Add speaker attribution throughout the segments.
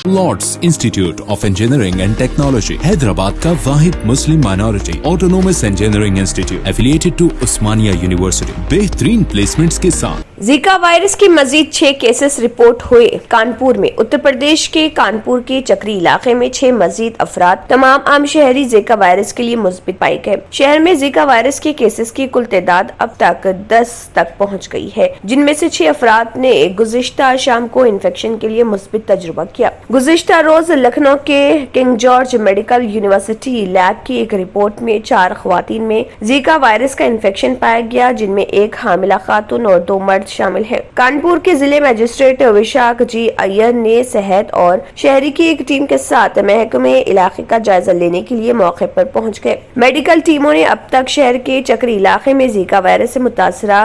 Speaker 1: Lord's institute of engineering and technology Hyderabad का वाहिद Muslim minority autonomous engineering institute affiliated to Osmania university बेहतरीन placements के साथ।
Speaker 2: जीका वायरस के मजीद 6 केसेस रिपोर्ट हुए कानपुर में। उत्तर प्रदेश के कानपुर के चक्री इलाके में 6 मजीद अफराद तमाम आम शहरी जीका वायरस के लिए मुस्बित पाए गए। शहर में जीका वायरस के केसेस की कुल तादाद अब तक 10 तक पहुँच गई है, जिनमें से 6 अफराद ने गुज़िश्ता शाम को इन्फेक्शन के लिए मुस्बित तजुर्बा किया। गुज़िश्ता रोज लखनऊ के king George medical university lab की एक रिपोर्ट में 4 खवातीन में जीका वायरस का इन्फेक्शन पाया गया, जिनमें एक हामिला खातून और 2 मर्द शामिल है। कानपुर के जिले मजिस्ट्रेट विशाख जी अय्यर ने सेहत और शहरी की एक टीम के साथ महकमे इलाके का जायजा लेने के लिए मौके पर पहुंच गए। मेडिकल टीमों ने अब तक शहर के चक्री इलाके में जीका वायरस से मुतासरा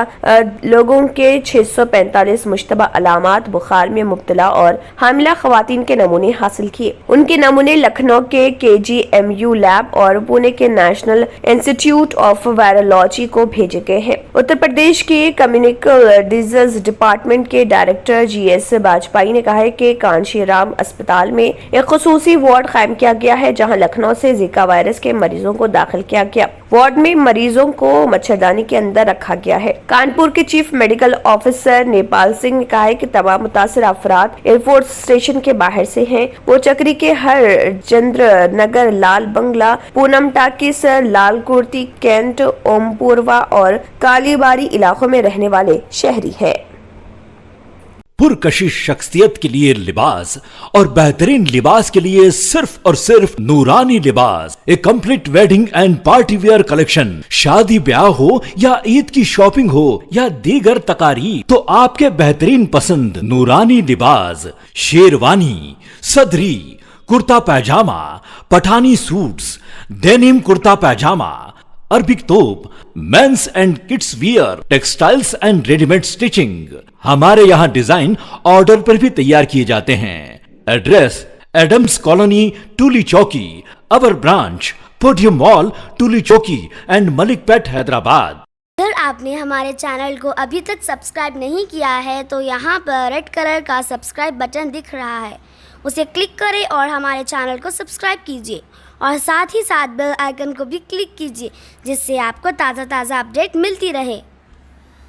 Speaker 2: लोगों के 645 मुश्तबा अलामात, बुखार में मुब्तला और हामिला खवातीन के नमूने हासिल किए। उनके नमूने लखनऊ के KGMU लैब और पुणे के नेशनल इंस्टीट्यूट ऑफ वायरोलॉजी को भेजे गए हैं। उत्तर प्रदेश के कम्युनिकल डिजीज डिपार्टमेंट के डायरेक्टर GS बाजपाई ने कहा है कि कांशीराम अस्पताल में एक खुसूसी वार्ड कायम किया गया है, जहां लखनऊ से जीका वायरस के मरीजों को दाखिल किया गया। वार्ड में मरीजों को मच्छरदानी के अंदर रखा गया है। कानपुर के chief medical officer Nepal Singh ने कहा है कि तमाम मुतासिर अफराद एयरफोर्स स्टेशन के बाहर से हैं। वो चक्री के हर चंद्र नगर, लाल बंगला, पूनम टाकिस, लाल कुर्ती, कैंट, ओमपुरवा और कालीबारी इलाकों में रहने वाले शहरी है।
Speaker 3: पुरकशिश शख्सियत के लिए लिबास और बेहतरीन लिबास के लिए सिर्फ और सिर्फ Noorani Libas, a complete wedding and party wear collection. शादी ब्याह हो या ईद की शॉपिंग हो या दीगर तकारीब, तो आपके बेहतरीन पसंद नूरानी लिबास, शेरवानी, सदरी, kurta pyjama, Pathani suits, denim kurta pyjama, Arabic तोप, men's and kids wear, textiles and readymade stitching. हमारे यहाँ डिजाइन ऑर्डर पर भी तैयार किए जाते हैं। एड्रेस एडम्स कॉलोनी, टूली चौकी, अवर ब्रांच पोडियम मॉल, टूली चौकी एंड मलिकपेट, हैदराबाद।
Speaker 4: अगर आपने हमारे चैनल को अभी तक सब्सक्राइब नहीं किया है तो यहाँ पर रेड कलर का सब्सक्राइब बटन दिख रहा है, उसे क्लिक करें और हमारे चैनल को सब्सक्राइब कीजिए और साथ ही साथ बेल आइकन को भी क्लिक कीजिए, जिससे आपको ताज़ा अपडेट मिलती रहे।